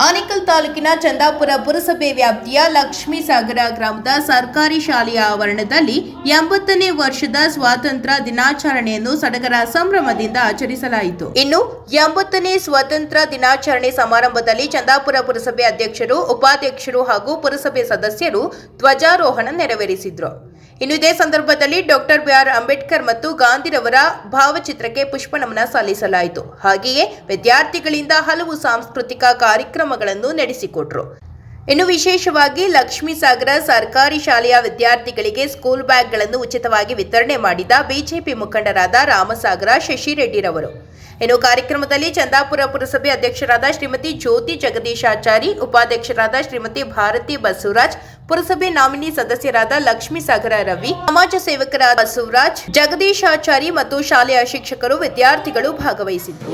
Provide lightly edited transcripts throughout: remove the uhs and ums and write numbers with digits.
ಆನೇಕಲ್ ತಾಲೂಕಿನ ಚಂದಾಪುರ ಪುರಸಭೆ ವ್ಯಾಪ್ತಿಯ ಲಕ್ಷ್ಮೀಸಾಗರ ಗ್ರಾಮದ ಸರ್ಕಾರಿ ಶಾಲೆಯ ಆವರಣದಲ್ಲಿ 80ನೇ ವರ್ಷದ ಸ್ವಾತಂತ್ರ್ಯ ದಿನಾಚರಣೆಯನ್ನು ಸಡಗರ ಸಂಭ್ರಮದಿಂದ ಆಚರಿಸಲಾಯಿತು. ಇನ್ನು 80ನೇ ಸ್ವಾತಂತ್ರ್ಯ ದಿನಾಚರಣೆ ಸಮಾರಂಭದಲ್ಲಿ ಚಂದಾಪುರ ಪುರಸಭೆ ಅಧ್ಯಕ್ಷರು, ಉಪಾಧ್ಯಕ್ಷರು ಹಾಗೂ ಪುರಸಭೆ ಸದಸ್ಯರು ಧ್ವಜಾರೋಹಣ ನೆರವೇರಿಸಿದರು. ಇನ್ನು ಇದೇ ಸಂದರ್ಭದಲ್ಲಿ ಡಾಕ್ಟರ್ ಬಿ.ಆರ್. ಅಂಬೇಡ್ಕರ್ ಮತ್ತು ಗಾಂಧಿರವರ ಭಾವಚಿತ್ರಕ್ಕೆ ಪುಷ್ಪನಮನ ಸಲ್ಲಿಸಲಾಯಿತು. ಹಾಗೆಯೇ ವಿದ್ಯಾರ್ಥಿಗಳಿಂದ ಹಲವು ಸಾಂಸ್ಕೃತಿಕ ಕಾರ್ಯಕ್ರಮಗಳನ್ನು ನಡೆಸಿಕೊಟ್ರು. ಇನ್ನು ವಿಶೇಷವಾಗಿ ಲಕ್ಷ್ಮೀಸಾಗರ ಸರ್ಕಾರಿ ಶಾಲೆಯ ವಿದ್ಯಾರ್ಥಿಗಳಿಗೆ ಸ್ಕೂಲ್ ಬ್ಯಾಗ್ಗಳನ್ನು ಉಚಿತವಾಗಿ ವಿತರಣೆ ಮಾಡಿದ ಬಿಜೆಪಿ ಮುಖಂಡರಾದ ರಾಮಸಾಗರ ಶಶಿರೆಡ್ಡಿರವರು. ಇನ್ನು ಕಾರ್ಯಕ್ರಮದಲ್ಲಿ ಚಂದಾಪುರ ಪುರಸಭೆ ಅಧ್ಯಕ್ಷರಾದ ಶ್ರೀಮತಿ ಜ್ಯೋತಿ ಜಗದೀಶಾಚಾರಿ, ಉಪಾಧ್ಯಕ್ಷರಾದ ಶ್ರೀಮತಿ ಭಾರತಿ ಬಸವರಾಜ್, ಪುರಸಭೆ ನಾಮಿನಿ ಸದಸ್ಯರಾದ ಲಕ್ಷ್ಮೀಸಾಗರ ರವಿ, ಸಮಾಜ ಸೇವಕರಾದ ಬಸವರಾಜ್, ಜಗದೀಶಾಚಾರಿ ಮತ್ತು ಶಾಲೆಯ ಶಿಕ್ಷಕರು, ವಿದ್ಯಾರ್ಥಿಗಳು ಭಾಗವಹಿಸಿದ್ದರು.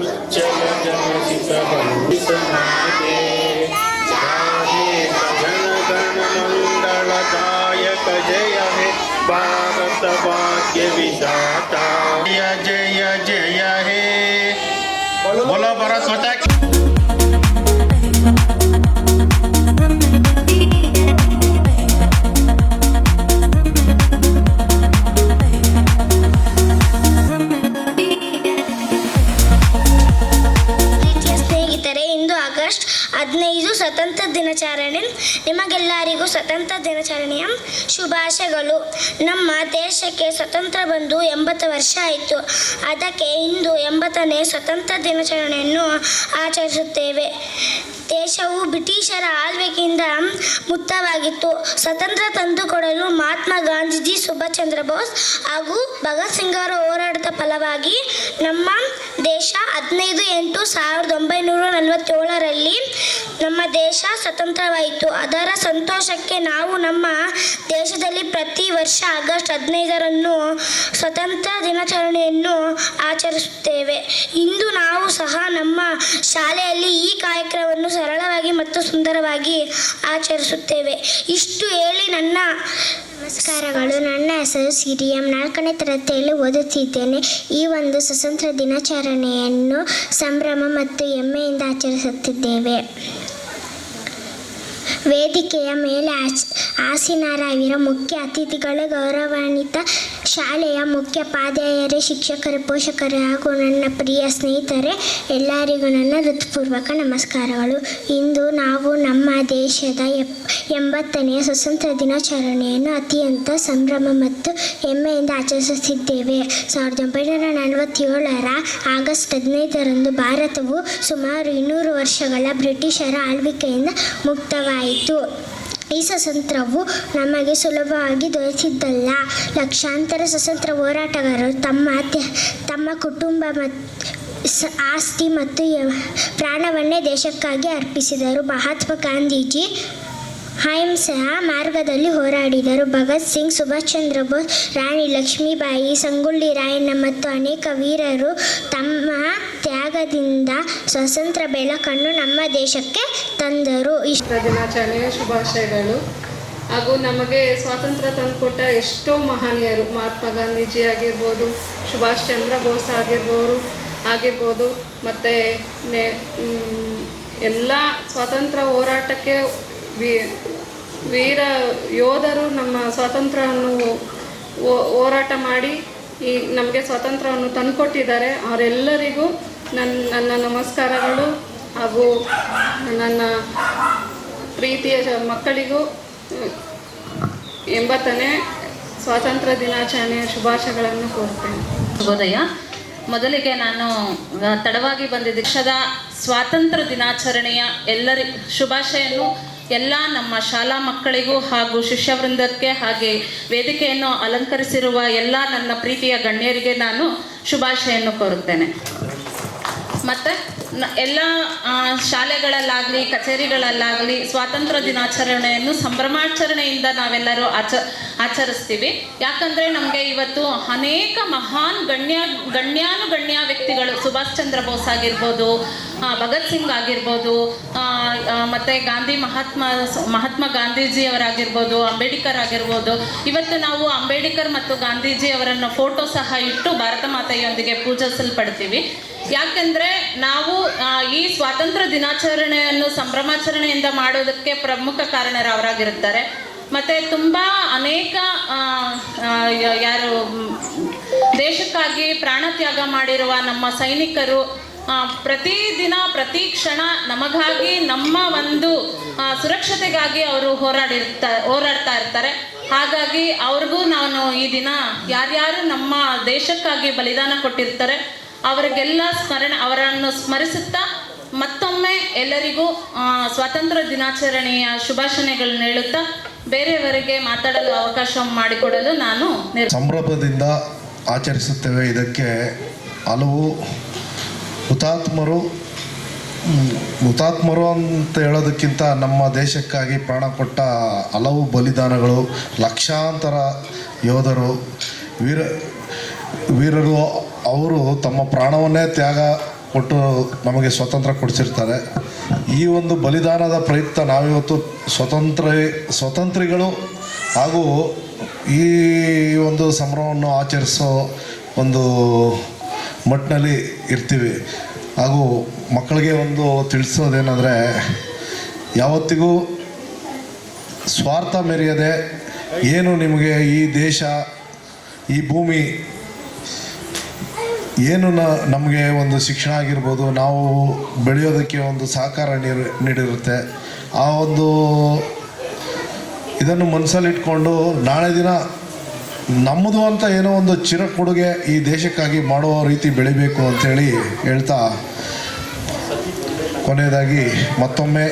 भारत भाग्य विधाता जय जय हे बोलो भारत माता की। ಆಗಸ್ಟ್ 15 ಸ್ವತಂತ್ರ ದಿನಾಚರಣೆ. ನಿಮಗೆಲ್ಲರಿಗೂ ಸ್ವತಂತ್ರ ದಿನಾಚರಣೆಯ ಶುಭಾಶಯಗಳು. ನಮ್ಮ ದೇಶಕ್ಕೆ ಸ್ವತಂತ್ರ ಬಂದು 80 ವರ್ಷ ಆಯಿತು. ಅದಕ್ಕೆ ಇಂದು 80ನೇ ಸ್ವತಂತ್ರ ದಿನಾಚರಣೆಯನ್ನು ಆಚರಿಸುತ್ತೇವೆ. ದೇಶವು ಬ್ರಿಟಿಷರ ಆಳ್ವಿಕೆಯಿಂದ ಮುಕ್ತವಾಗಿತ್ತು. ಸ್ವತಂತ್ರ ತಂದುಕೊಡಲು ಮಹಾತ್ಮ ಗಾಂಧೀಜಿ, ಸುಭಾಷ್ ಚಂದ್ರ ಬೋಸ್ ಹಾಗೂ ಭಗತ್ ಸಿಂಗ್ ಅವರ ಹೋರಾಟದ ಫಲವಾಗಿ ನಮ್ಮ ದೇಶ 15/8/1947ರಲ್ಲಿ ನಮ್ಮ ದೇಶ ಸ್ವತಂತ್ರವಾಯಿತು. ಅದರ ಸಂತೋಷಕ್ಕೆ ನಾವು ನಮ್ಮ ದೇಶದಲ್ಲಿ ಪ್ರತಿ ವರ್ಷ ಆಗಸ್ಟ್ 15ರಂದು ಸ್ವತಂತ್ರ ದಿನಾಚರಣೆಯನ್ನು ಆಚರಿಸುತ್ತೇವೆ. ಇಂದು ನಾವು ಸಹ ನಮ್ಮ ಶಾಲೆಯಲ್ಲಿ ಈ ಕಾರ್ಯಕ್ರಮವನ್ನು ಸರಳವಾಗಿ ಮತ್ತು ಸುಂದರವಾಗಿ ಆಚರಿಸುತ್ತೇವೆ. ಇಷ್ಟು ಹೇಳಿ ನನ್ನ ನಮಸ್ಕಾರಗಳು. ನನ್ನ ಹೆಸರು ಸಿರಿಯಂ. 4ನೇ ತರಗತಿಯಲ್ಲಿ ಓದುತ್ತಿದ್ದೇನೆ. ಈ ಒಂದು ಸ್ವತಂತ್ರ ದಿನಾಚರಣೆಯನ್ನು ಸಂಭ್ರಮ ಮತ್ತು ಹೆಮ್ಮೆಯಿಂದ ಆಚರಿಸುತ್ತಿದ್ದೇವೆ. ವೇದಿಕೆಯ ಮೇಲೆ ಆಸೀನರಾಗಿರುವ ಮುಖ್ಯ ಅತಿಥಿಗಳು, ಗೌರವಾನ್ವಿತ ಶಾಲೆಯ ಮುಖ್ಯೋಪಾಧ್ಯಾಯರೇ, ಶಿಕ್ಷಕರು, ಪೋಷಕರು ಹಾಗೂ ನನ್ನ ಪ್ರಿಯ ಸ್ನೇಹಿತರೆ, ಎಲ್ಲರಿಗೂ ನನ್ನ ಹೃತ್ಪೂರ್ವಕ ನಮಸ್ಕಾರಗಳು. ಇಂದು ನಾವು ನಮ್ಮ ದೇಶದ 80ನೇ ಸ್ವತಂತ್ರ ದಿನಾಚರಣೆಯನ್ನು ಅತ್ಯಂತ ಸಂಭ್ರಮ ಮತ್ತು ಹೆಮ್ಮೆಯಿಂದ ಆಚರಿಸುತ್ತಿದ್ದೇವೆ. 1947ರ ಆಗಸ್ಟ್ 15ರಂದು ಭಾರತವು ಸುಮಾರು 200 ವರ್ಷಗಳ ಬ್ರಿಟಿಷರ ಆಳ್ವಿಕೆಯಿಂದ ಮುಕ್ತವಾಯಿತು. ಈ ಸ್ವಾತಂತ್ರ್ಯವು ನಮಗೆ ಸುಲಭವಾಗಿ ದೊರೆತಿದ್ದಲ್ಲ. ಲಕ್ಷಾಂತರ ಸ್ವಾತಂತ್ರ್ಯ ಹೋರಾಟಗಾರರು ತಮ್ಮ ಕುಟುಂಬ ಆಸ್ತಿ ಮತ್ತು ಪ್ರಾಣವನ್ನೇ ದೇಶಕ್ಕಾಗಿ ಅರ್ಪಿಸಿದರು. ಮಹಾತ್ಮ ಗಾಂಧೀಜಿ ಅಹಿಂಸೆಯ ಮಾರ್ಗದಲ್ಲಿ ಹೋರಾಡಿದರು. ಭಗತ್ ಸಿಂಗ್, ಸುಭಾಷ್ ಚಂದ್ರ ಬೋಸ್, ರಾಣಿ ಲಕ್ಷ್ಮೀಬಾಯಿ, ಸಂಗೊಳ್ಳಿ ರಾಯಣ್ಣ ಮತ್ತು ಅನೇಕ ವೀರರು ತಮ್ಮ ತ್ಯಾಗದಿಂದ ಸ್ವತಂತ್ರ ಬೆಳಕನ್ನು ನಮ್ಮ ದೇಶಕ್ಕೆ ತಂದರು. ದಿನಾಚರಣೆಯ ಶುಭಾಶಯಗಳು. ಹಾಗೂ ನಮಗೆ ಸ್ವಾತಂತ್ರ್ಯ ತಂದುಕೊಟ್ಟ ಎಷ್ಟೋ ಮಹನೀಯರು, ಮಹಾತ್ಮ ಗಾಂಧೀಜಿ ಆಗಿರ್ಬೋದು, ಸುಭಾಷ್ ಚಂದ್ರ ಬೋಸ್ ಆಗಿರ್ಬೋದು ಮತ್ತು ಎಲ್ಲ ಸ್ವಾತಂತ್ರ್ಯ ಹೋರಾಟಕ್ಕೆ ವೀರ ಯೋಧರು ನಮ್ಮ ಸ್ವಾತಂತ್ರ್ಯವನ್ನು ಹೋರಾಟ ಮಾಡಿ ಈ ನಮಗೆ ಸ್ವಾತಂತ್ರ್ಯವನ್ನು ತಂದುಕೊಟ್ಟಿದ್ದಾರೆ. ಅವರೆಲ್ಲರಿಗೂ ನನ್ನ ನಮಸ್ಕಾರಗಳು. ಹಾಗೂ ನನ್ನ ಪ್ರೀತಿಯ ಮಕ್ಕಳಿಗೂ 80ನೇ ಸ್ವಾತಂತ್ರ್ಯ ದಿನಾಚರಣೆಯ ಶುಭಾಶಯಗಳನ್ನು ಕೋರ್ತೇನೆ. ಶುಭೋದಯ. ಮೊದಲಿಗೆ ನಾನು ತಡವಾಗಿ ಬಂದಿದ್ದ ದೇಶದ ಸ್ವಾತಂತ್ರ್ಯ ದಿನಾಚರಣೆಯ ಎಲ್ಲರಿಗೂ ಶುಭಾಶಯನ್ನು ಎಲ್ಲ ನಮ್ಮ ಶಾಲಾ ಮಕ್ಕಳಿಗೂ ಹಾಗೂ ಶಿಷ್ಯವೃಂದಕ್ಕೆ, ಹಾಗೆ ವೇದಿಕೆಯನ್ನು ಅಲಂಕರಿಸಿರುವ ಎಲ್ಲ ನನ್ನ ಪ್ರೀತಿಯ ಗಣ್ಯರಿಗೆ ನಾನು ಶುಭಾಶಯನ್ನು ಕೋರುತ್ತೇನೆ. ಮತ್ತು ಎಲ್ಲ ಶಾಲೆಗಳಲ್ಲಾಗಲಿ ಕಚೇರಿಗಳಲ್ಲಾಗಲಿ ಸ್ವಾತಂತ್ರ್ಯ ದಿನಾಚರಣೆಯನ್ನು ಸಂಭ್ರಮಾಚರಣೆಯಿಂದ ನಾವೆಲ್ಲರೂ ಆಚರಿಸ್ತೀವಿ. ಯಾಕಂದರೆ ನಮಗೆ ಇವತ್ತು ಅನೇಕ ಮಹಾನ್ ಗಣ್ಯಾನುಗಣ್ಯ ವ್ಯಕ್ತಿಗಳು, ಸುಭಾಷ್ ಚಂದ್ರ ಬೋಸ್ ಆಗಿರ್ಬೋದು, ಭಗತ್ ಸಿಂಗ್ ಆಗಿರ್ಬೋದು, ಮತ್ತು ಮಹಾತ್ಮ ಗಾಂಧೀಜಿಯವರಾಗಿರ್ಬೋದು, ಅಂಬೇಡ್ಕರ್ ಆಗಿರ್ಬೋದು. ಇವತ್ತು ನಾವು ಅಂಬೇಡ್ಕರ್ ಮತ್ತು ಗಾಂಧೀಜಿ ಅವರನ್ನು ಫೋಟೋ ಸಹ ಇಟ್ಟು ಭಾರತ ಮಾತೆಯೊಂದಿಗೆ ಪೂಜಿಸಲ್ಪಡ್ತೀವಿ. ಯಾಕೆಂದರೆ ನಾವು ಈ ಸ್ವಾತಂತ್ರ್ಯ ದಿನಾಚರಣೆಯನ್ನು ಸಂಭ್ರಮಾಚರಣೆಯಿಂದ ಮಾಡೋದಕ್ಕೆ ಪ್ರಮುಖ ಕಾರಣರಾಗಿರುತ್ತಾರೆ. ಮತ್ತು ತುಂಬ ಅನೇಕ ಯಾರು ದೇಶಕ್ಕಾಗಿ ಪ್ರಾಣತ್ಯಾಗ ಮಾಡಿರುವ ನಮ್ಮ ಸೈನಿಕರು ಪ್ರತಿದಿನ ಪ್ರತಿ ಕ್ಷಣ ನಮಗಾಗಿ ನಮ್ಮ ಒಂದು ಸುರಕ್ಷತೆಗಾಗಿ ಅವರು ಹೋರಾಡ್ತಾ ಇರ್ತಾರೆ. ಹಾಗಾಗಿ ಅವ್ರಿಗೂ ನಾನು ಈ ದಿನ ಯಾರ್ಯಾರು ನಮ್ಮ ದೇಶಕ್ಕಾಗಿ ಬಲಿದಾನ ಕೊಟ್ಟಿರ್ತಾರೆ ಅವರನ್ನು ಸ್ಮರಿಸುತ್ತಾ ಮತ್ತೊಮ್ಮೆ ಎಲ್ಲರಿಗೂ ಸ್ವಾತಂತ್ರ್ಯ ದಿನಾಚರಣೆಯ ಶುಭಾಶಯಗಳನ್ನು ಹೇಳುತ್ತಾ ಬೇರೆಯವರಿಗೆ ಮಾತಾಡಲು ಅವಕಾಶ ಮಾಡಿಕೊಡಲು ನಾನು ಸಂಭ್ರಮದಿಂದ ಆಚರಿಸುತ್ತೇವೆ. ಇದಕ್ಕೆ ಹಲವು ಹುತಾತ್ಮರು ಅಂತ ಹೇಳೋದಕ್ಕಿಂತ ನಮ್ಮ ದೇಶಕ್ಕಾಗಿ ಪ್ರಾಣ ಕೊಟ್ಟ ಹಲವು ಬಲಿದಾನಗಳು, ಲಕ್ಷಾಂತರ ಯೋಧರು, ವೀರರು ಅವರು ತಮ್ಮ ಪ್ರಾಣವನ್ನೇ ತ್ಯಾಗ ಕೊಟ್ಟು ನಮಗೆ ಸ್ವಾತಂತ್ರ್ಯ ಕೊಡಿಸಿರ್ತಾರೆ. ಈ ಒಂದು ಬಲಿದಾನದ ಪ್ರಯುಕ್ತ ನಾವಿವತ್ತು ಸ್ವತಂತ್ರಿಗಳು ಹಾಗೂ ಈ ಒಂದು ಸಂಭ್ರಮವನ್ನು ಆಚರಿಸೋ ಒಂದು ಮಟ್ಟಿನಲ್ಲಿ ಇರ್ತೀವಿ. ಹಾಗೂ ಮಕ್ಕಳಿಗೆ ಒಂದು ತಿಳಿಸೋದೇನೆಂದರೆ, ಯಾವತ್ತಿಗೂ ಸ್ವಾರ್ಥ ಮೆರೆಯದೆ ಏನು ನಿಮಗೆ ಈ ದೇಶ, ಈ ಭೂಮಿ ಏನು ನಮಗೆ ಒಂದು ಶಿಕ್ಷಣ ಆಗಿರ್ಬೋದು, ನಾವು ಬೆಳೆಯೋದಕ್ಕೆ ಒಂದು ಸಹಕಾರ ನೀಡಿರುತ್ತೆ. ಆ ಒಂದು ಇದನ್ನು ಮನಸ್ಸಲ್ಲಿಟ್ಕೊಂಡು ನಾಳೆ ದಿನ ನಮ್ಮದು ಅಂತ ಏನೋ ಒಂದು ಕೊಡುಗೆ ಈ ದೇಶಕ್ಕಾಗಿ ಮಾಡುವ ರೀತಿ ಬೆಳಿಬೇಕು ಅಂತೇಳಿ ಹೇಳ್ತಾ, ಕೊನೆಯದಾಗಿ ಮತ್ತೊಮ್ಮೆ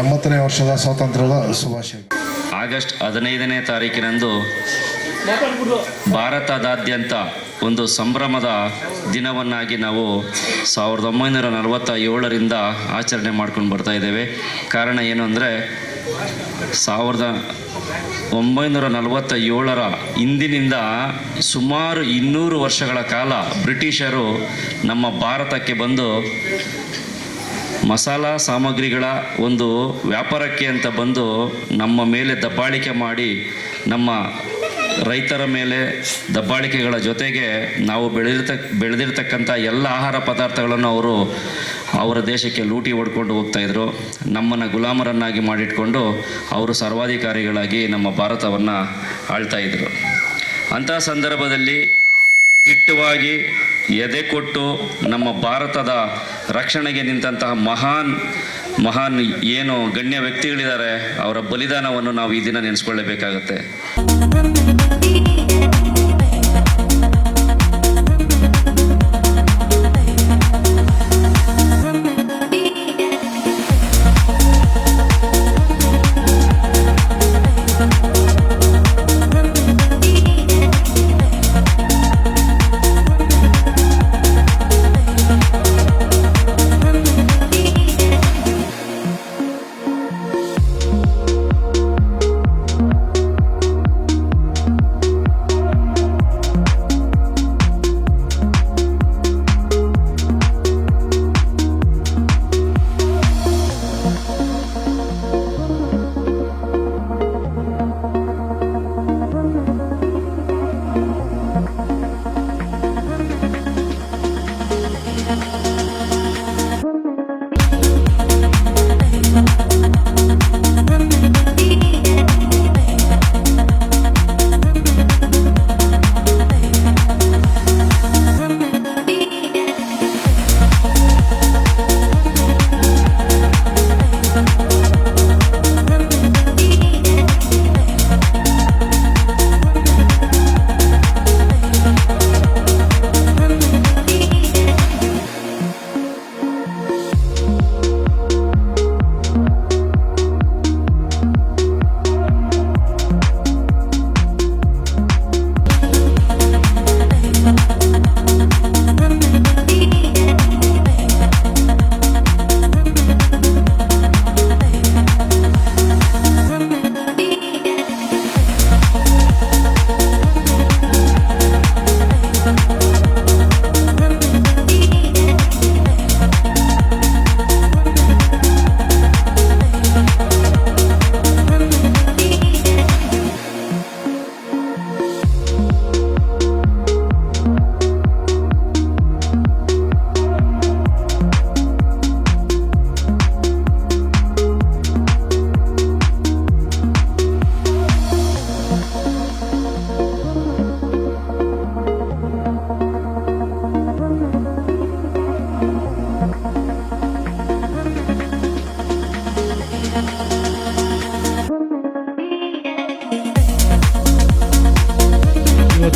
80ನೇ ವರ್ಷದ ಸ್ವಾತಂತ್ರ್ಯದ ಶುಭಾಶಯ. ಆಗಸ್ಟ್ 15ನೇ ತಾರೀಕಿನಂದು ಭಾರತದಾದ್ಯಂತ ಒಂದು ಸಂಭ್ರಮದ ದಿನವನ್ನಾಗಿ ನಾವು 1947ರಿಂದ ಆಚರಣೆ ಮಾಡ್ಕೊಂಡು ಬರ್ತಾ ಇದ್ದೇವೆ. ಕಾರಣ ಏನು ಅಂದರೆ 1947ರ ಇಂದಿನಿಂದ ಸುಮಾರು 200 ವರ್ಷಗಳ ಕಾಲ ಬ್ರಿಟಿಷರು ನಮ್ಮ ಭಾರತಕ್ಕೆ ಬಂದು ಮಸಾಲ ಸಾಮಗ್ರಿಗಳ ಒಂದು ವ್ಯಾಪಾರಕ್ಕೆ ಅಂತ ಬಂದು ನಮ್ಮ ಮೇಲೆ ದಬ್ಬಾಳಿಕೆ ಮಾಡಿ, ನಮ್ಮ ರೈತರ ಮೇಲೆ ದಬ್ಬಾಳಿಕೆಗಳ ಜೊತೆಗೆ ನಾವು ಬೆಳೆದಿರ್ತಕ್ಕಂಥ ಎಲ್ಲ ಆಹಾರ ಪದಾರ್ಥಗಳನ್ನು ಅವರು ಅವರ ದೇಶಕ್ಕೆ ಲೂಟಿ ಹೊಡ್ಕೊಂಡು ಹೋಗ್ತಾಯಿದ್ರು. ನಮ್ಮನ್ನು ಗುಲಾಮರನ್ನಾಗಿ ಮಾಡಿಟ್ಕೊಂಡು ಅವರು ಸರ್ವಾಧಿಕಾರಿಗಳಾಗಿ ನಮ್ಮ ಭಾರತವನ್ನು ಆಳ್ತಾಯಿದ್ರು. ಅಂಥ ಸಂದರ್ಭದಲ್ಲಿ ದಿಟ್ಟವಾಗಿ ಎದೆ ಕೊಟ್ಟು ನಮ್ಮ ಭಾರತದ ರಕ್ಷಣೆಗೆ ನಿಂತಹ ಮಹಾನ್ ಏನು ಗಣ್ಯ ವ್ಯಕ್ತಿಗಳಿದ್ದಾರೆ, ಅವರ ಬಲಿದಾನವನ್ನು ನಾವು ಈ ದಿನ ನೆನೆಸ್ಕೊಳ್ಳೇಬೇಕಾಗತ್ತೆ.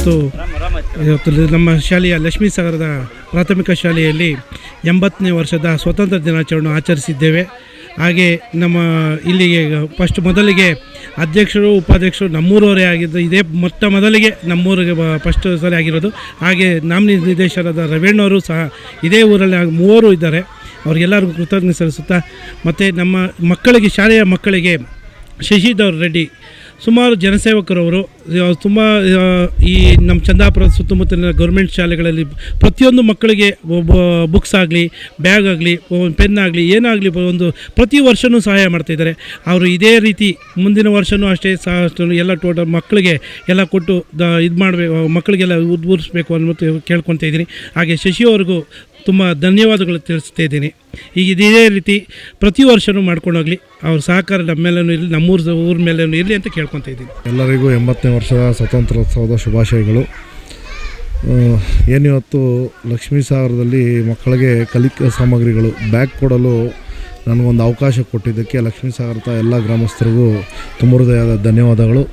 ಇವತ್ತು ನಮ್ಮ ಶಾಲೆಯ ಲಕ್ಷ್ಮೀ ಸಾಗರದ ಪ್ರಾಥಮಿಕ ಶಾಲೆಯಲ್ಲಿ 80ನೇ ವರ್ಷದ ಸ್ವಾತಂತ್ರ್ಯ ದಿನಾಚರಣೆ ಆಚರಿಸಿದ್ದೇವೆ. ಹಾಗೆ ನಮ್ಮ ಇಲ್ಲಿಗೆ ಮೊದಲಿಗೆ ಅಧ್ಯಕ್ಷರು ಉಪಾಧ್ಯಕ್ಷರು ನಮ್ಮೂರವರೇ ಆಗಿದ್ದು, ಇದೇ ಮೊದಲಿಗೆ ನಮ್ಮೂರಿಗೆ ಫಸ್ಟ್ ಸಲ ಆಗಿರೋದು. ಹಾಗೆ ನಾಮಿನಿ ನಿರ್ದೇಶಕರಾದ ರವೀಣ್ಣವರು ಸಹ ಇದೇ ಊರಲ್ಲಿ 3 ಇದ್ದಾರೆ. ಅವ್ರಿಗೆಲ್ಲರಿಗೂ ಕೃತಜ್ಞತೆ ಸಲ್ಲಿಸುತ್ತಾ, ಮತ್ತು ನಮ್ಮ ಮಕ್ಕಳಿಗೆ, ಶಾಲೆಯ ಮಕ್ಕಳಿಗೆ ಶಶಿಧರ್ ರೆಡ್ಡಿ ಸುಮಾರು ಜನಸೇವಕರವರು ತುಂಬ ಈ ನಮ್ಮ ಚಂದಾಪುರದ ಸುತ್ತಮುತ್ತಲಿನ ಗೌರ್ಮೆಂಟ್ ಶಾಲೆಗಳಲ್ಲಿ ಪ್ರತಿಯೊಂದು ಮಕ್ಕಳಿಗೆ ಬುಕ್ಸ್ ಆಗಲಿ, ಬ್ಯಾಗ್ ಆಗಲಿ, ಪೆನ್ ಆಗಲಿ, ಏನಾಗಲಿ ಒಂದು ಪ್ರತಿ ವರ್ಷವೂ ಸಹಾಯ ಮಾಡ್ತಾಯಿದ್ದಾರೆ. ಅವರು ಇದೇ ರೀತಿ ಮುಂದಿನ ವರ್ಷವೂ ಅಷ್ಟೇ ಎಲ್ಲ ಟೋಟಲ್ ಮಕ್ಕಳಿಗೆ ಎಲ್ಲ ಕೊಟ್ಟು ಇದು ಮಾಡಬೇಕು, ಮಕ್ಕಳಿಗೆಲ್ಲ ಉದ್ಬೂರಿಸಬೇಕು ಅನ್ನೋದು ಕೇಳ್ಕೊತಾ ಇದ್ದೀನಿ. ಹಾಗೆ ಶಶಿಯವ್ರಿಗೂ ತುಂಬ ಧನ್ಯವಾದಗಳು ತಿಳಿಸ್ತಾ ಇದ್ದೀನಿ. ಈಗ ಇದೇ ರೀತಿ ಪ್ರತಿ ವರ್ಷವೂ ಮಾಡ್ಕೊಂಡೋಗಲಿ, ಅವ್ರ ಸಹಕಾರ ನಮ್ಮ ಮೇಲೂ ಇರಲಿ, ಊರ ಮೇಲೂ ಇರಲಿ ಅಂತ ಕೇಳ್ಕೊತಾ ಇದ್ದೀನಿ. ಎಲ್ಲರಿಗೂ 80ನೇ ವರ್ಷದ ಸ್ವಾತಂತ್ರ್ಯೋತ್ಸವದ ಶುಭಾಶಯಗಳು. ಏನಿವತ್ತು ಲಕ್ಷ್ಮೀ ಸಾಗರದಲ್ಲಿ ಮಕ್ಕಳಿಗೆ ಕಲಿಕಾ ಸಾಮಗ್ರಿಗಳು ಬ್ಯಾಗ್ ಕೊಡಲು ನನಗೊಂದು ಅವಕಾಶ ಕೊಟ್ಟಿದ್ದಕ್ಕೆ ಲಕ್ಷ್ಮೀ ಸಾಗರದ ಎಲ್ಲ ಗ್ರಾಮಸ್ಥರಿಗೂ ತುಂಬ ಹೃದಯದ ಧನ್ಯವಾದಗಳು.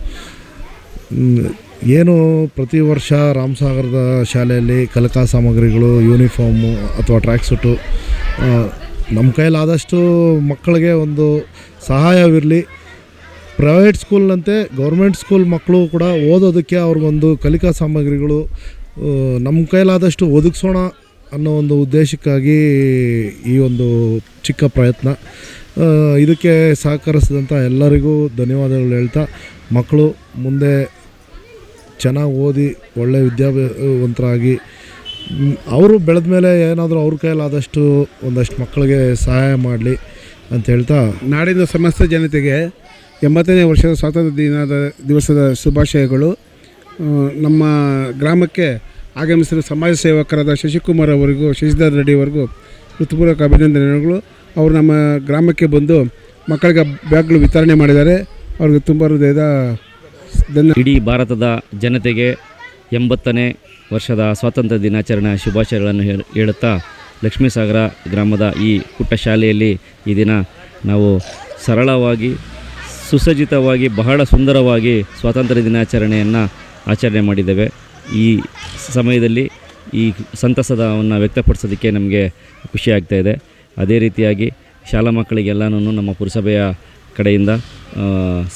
ಏನು ಪ್ರತಿ ವರ್ಷ ರಾಮಸಾಗರದ ಶಾಲೆಯಲ್ಲಿ ಕಲಿಕಾ ಸಾಮಗ್ರಿಗಳು, ಯೂನಿಫಾರ್ಮು ಅಥವಾ ಟ್ರ್ಯಾಕ್ ಸೂಟು ನಮ್ಮ ಕೈಲಾದಷ್ಟು ಮಕ್ಕಳಿಗೆ ಒಂದು ಸಹಾಯವಿರಲಿ. ಪ್ರೈವೇಟ್ ಸ್ಕೂಲ್ನಂತೆ ಗೌರ್ಮೆಂಟ್ ಸ್ಕೂಲ್ ಮಕ್ಕಳು ಕೂಡ ಓದೋದಕ್ಕೆ ಅವ್ರಿಗೊಂದು ಕಲಿಕಾ ಸಾಮಗ್ರಿಗಳು ನಮ್ಮ ಕೈಲಾದಷ್ಟು ಒದಗಿಸೋಣ ಅನ್ನೋ ಒಂದು ಉದ್ದೇಶಕ್ಕಾಗಿ ಈ ಒಂದು ಚಿಕ್ಕ ಪ್ರಯತ್ನ. ಇದಕ್ಕೆ ಸಹಕರಿಸಿದಂಥ ಎಲ್ಲರಿಗೂ ಧನ್ಯವಾದಗಳು ಹೇಳ್ತಾ, ಮಕ್ಕಳು ಮುಂದೆ ಚೆನ್ನಾಗಿ ಓದಿ ಒಳ್ಳೆಯ ವಿದ್ಯಾವಂತರಾಗಿ ಅವರು ಬೆಳೆದ ಮೇಲೆ ಏನಾದರೂ ಅವ್ರ ಕೈಲಾದಷ್ಟು ಒಂದಷ್ಟು ಮಕ್ಕಳಿಗೆ ಸಹಾಯ ಮಾಡಲಿ ಅಂತ ಹೇಳ್ತಾ, ನಾಡಿನ ಸಮಸ್ತ ಜನತೆಗೆ 80ನೇ ವರ್ಷದ ಸ್ವಾತಂತ್ರ್ಯ ದಿವಸದ ಶುಭಾಶಯಗಳು. ನಮ್ಮ ಗ್ರಾಮಕ್ಕೆ ಆಗಮಿಸಿದ ಸಮಾಜ ಸೇವಕರಾದ ಶಶಿಕುಮಾರ್ ಅವರಿಗೂ ಶಶಿಧರ್ ರೆಡ್ಡಿ ಅವರಿಗೂ ಹೃತ್ಪೂರ್ವಕ ಅಭಿನಂದನೆಗಳು. ಅವರು ನಮ್ಮ ಗ್ರಾಮಕ್ಕೆ ಬಂದು ಮಕ್ಕಳಿಗೆ ಬ್ಯಾಗ್ಗಳು ವಿತರಣೆ ಮಾಡಿದ್ದಾರೆ. ಅವ್ರಿಗೆ ತುಂಬ ಹೃದಯದ ಇಡೀ ಭಾರತದ ಜನತೆಗೆ 80ನೇ ವರ್ಷದ ಸ್ವಾತಂತ್ರ್ಯ ದಿನಾಚರಣೆ ಶುಭಾಶಯಗಳನ್ನು ಹೇಳುತ್ತಾ, ಲಕ್ಷ್ಮೀಸಾಗರ ಗ್ರಾಮದ ಈ ಪುಟ್ಟ ಶಾಲೆಯಲ್ಲಿ ಈ ದಿನ ನಾವು ಸರಳವಾಗಿ, ಸುಸಜ್ಜಿತವಾಗಿ, ಬಹಳ ಸುಂದರವಾಗಿ ಸ್ವಾತಂತ್ರ್ಯ ದಿನಾಚರಣೆಯನ್ನು ಆಚರಣೆ ಮಾಡಿದ್ದೇವೆ. ಈ ಸಮಯದಲ್ಲಿ ಈ ಸಂತಸವನ್ನು ವ್ಯಕ್ತಪಡಿಸೋದಕ್ಕೆ ನಮಗೆ ಖುಷಿಯಾಗ್ತಾಯಿದೆ. ಅದೇ ರೀತಿಯಾಗಿ ಶಾಲಾ ಮಕ್ಕಳಿಗೆಲ್ಲನೂ ನಮ್ಮ ಪುರಸಭೆಯ ಕಡೆಯಿಂದ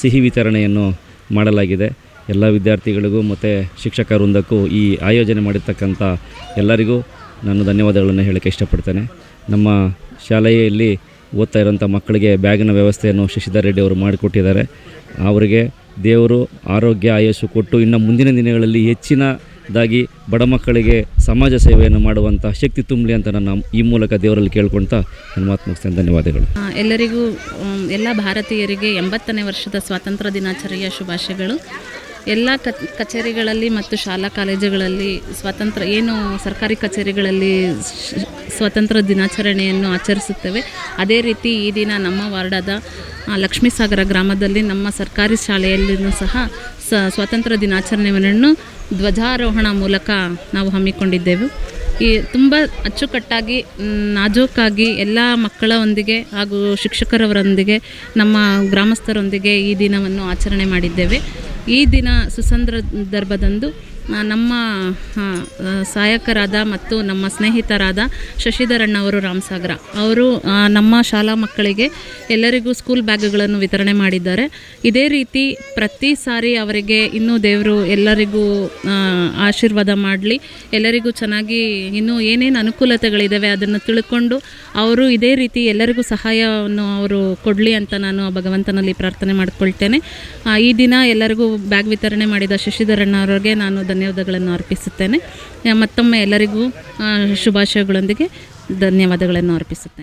ಸಿಹಿ ವಿತರಣೆಯನ್ನು ಮಾಡಲಾಗಿದೆ. ಎಲ್ಲ ವಿದ್ಯಾರ್ಥಿಗಳಿಗೂ ಮತ್ತು ಶಿಕ್ಷಕ ವೃಂದಕ್ಕೂ ಈ ಆಯೋಜನೆ ಮಾಡಿರ್ತಕ್ಕಂಥ ಎಲ್ಲರಿಗೂ ನಾನು ಧನ್ಯವಾದಗಳನ್ನು ಹೇಳೋಕ್ಕೆ ಇಷ್ಟಪಡ್ತೇನೆ. ನಮ್ಮ ಶಾಲೆಯಲ್ಲಿ ಓದ್ತಾ ಇರೋಂಥ ಮಕ್ಕಳಿಗೆ ಬ್ಯಾಗಿನ ವ್ಯವಸ್ಥೆಯನ್ನು ಶಶಿಧರ್ ರೆಡ್ಡಿ ಅವರು ಮಾಡಿಕೊಟ್ಟಿದ್ದಾರೆ. ಅವರಿಗೆ ದೇವರು ಆರೋಗ್ಯ ಆಯಸ್ಸು ಕೊಟ್ಟು ಇನ್ನು ಮುಂದಿನ ದಿನಗಳಲ್ಲಿ ಹೆಚ್ಚಿನದಾಗಿ ಬಡ ಮಕ್ಕಳಿಗೆ ಸಮಾಜ ಸೇವೆಯನ್ನು ಮಾಡುವಂಥ ಶಕ್ತಿ ತುಂಬಲಿ ಅಂತ ನಾನು ಈ ಮೂಲಕ ದೇವರಲ್ಲಿ ಕೇಳ್ಕೊಳ್ತಾ ನನ್ನ ಮಾತು ಮುಗಿಸ್ತೇನೆ. ಧನ್ಯವಾದಗಳು. ಎಲ್ಲರಿಗೂ, ಎಲ್ಲ ಭಾರತೀಯರಿಗೆ 80ನೇ ವರ್ಷದ ಸ್ವಾತಂತ್ರ್ಯ ದಿನಾಚರಣೆಯ ಶುಭಾಶಯಗಳು. ಎಲ್ಲ ಕಚೇರಿಗಳಲ್ಲಿ ಮತ್ತು ಶಾಲಾ ಕಾಲೇಜುಗಳಲ್ಲಿ ಸರ್ಕಾರಿ ಕಚೇರಿಗಳಲ್ಲಿ ಸ್ವಾತಂತ್ರ್ಯ ದಿನಾಚರಣೆಯನ್ನು ಆಚರಿಸುತ್ತೇವೆ. ಅದೇ ರೀತಿ ಈ ದಿನ ನಮ್ಮ ವಾರ್ಡಾದ ಲಕ್ಷ್ಮೀಸಾಗರ ಗ್ರಾಮದಲ್ಲಿ ನಮ್ಮ ಸರ್ಕಾರಿ ಶಾಲೆಯಲ್ಲಿಯೂ ಸಹ ಸ್ವಾತಂತ್ರ್ಯ ದಿನಾಚರಣೆಯನ್ನು ಧ್ವಜಾರೋಹಣ ಮೂಲಕ ನಾವು ಹಮ್ಮಿಕೊಂಡಿದ್ದೆವು. ಈ ತುಂಬ ಅಚ್ಚುಕಟ್ಟಾಗಿ, ನಾಜೂಕಾಗಿ ಎಲ್ಲ ಮಕ್ಕಳೊಂದಿಗೆ ಹಾಗೂ ಶಿಕ್ಷಕರವರೊಂದಿಗೆ, ನಮ್ಮ ಗ್ರಾಮಸ್ಥರೊಂದಿಗೆ ಈ ದಿನವನ್ನು ಆಚರಣೆ ಮಾಡಿದ್ದೇವೆ. ಈ ದಿನ ಸುಸಂದರ್ಭದಂದು ನಮ್ಮ ಸಹಾಯಕರಾದ ಮತ್ತು ನಮ್ಮ ಸ್ನೇಹಿತರಾದ ಶಶಿಧರಣ್ಣವರು ರಾಮಸಾಗರ ಅವರು ನಮ್ಮ ಶಾಲಾ ಮಕ್ಕಳಿಗೆ ಎಲ್ಲರಿಗೂ ಸ್ಕೂಲ್ ಬ್ಯಾಗ್ಗಳನ್ನು ವಿತರಣೆ ಮಾಡಿದ್ದಾರೆ. ಇದೇ ರೀತಿ ಪ್ರತಿ ಸಾರಿ ಅವರಿಗೆ ಇನ್ನೂ ದೇವರು ಎಲ್ಲರಿಗೂ ಆಶೀರ್ವಾದ ಮಾಡಲಿ, ಎಲ್ಲರಿಗೂ ಚೆನ್ನಾಗಿ ಇನ್ನೂ ಏನೇನು ಅನುಕೂಲತೆಗಳಿದ್ದಾವೆ ಅದನ್ನು ತಿಳ್ಕೊಂಡು ಅವರು ಇದೇ ರೀತಿ ಎಲ್ಲರಿಗೂ ಸಹಾಯವನ್ನು ಅವರು ಕೊಡಲಿ ಅಂತ ನಾನು ಭಗವಂತನಲ್ಲಿ ಪ್ರಾರ್ಥನೆ ಮಾಡಿಕೊಳ್ತೇನೆ. ಈ ದಿನ ಎಲ್ಲರಿಗೂ ಬ್ಯಾಗ್ ವಿತರಣೆ ಮಾಡಿದ ಶಶಿಧರಣ್ಣವರಿಗೆ ನಾನು ಧನ್ಯವಾದಗಳನ್ನು ಅರ್ಪಿಸುತ್ತೇನೆ. ಮತ್ತೊಮ್ಮೆ ಎಲ್ಲರಿಗೂ ಶುಭಾಶಯಗಳೊಂದಿಗೆ ಧನ್ಯವಾದಗಳನ್ನು ಅರ್ಪಿಸುತ್ತೇನೆ.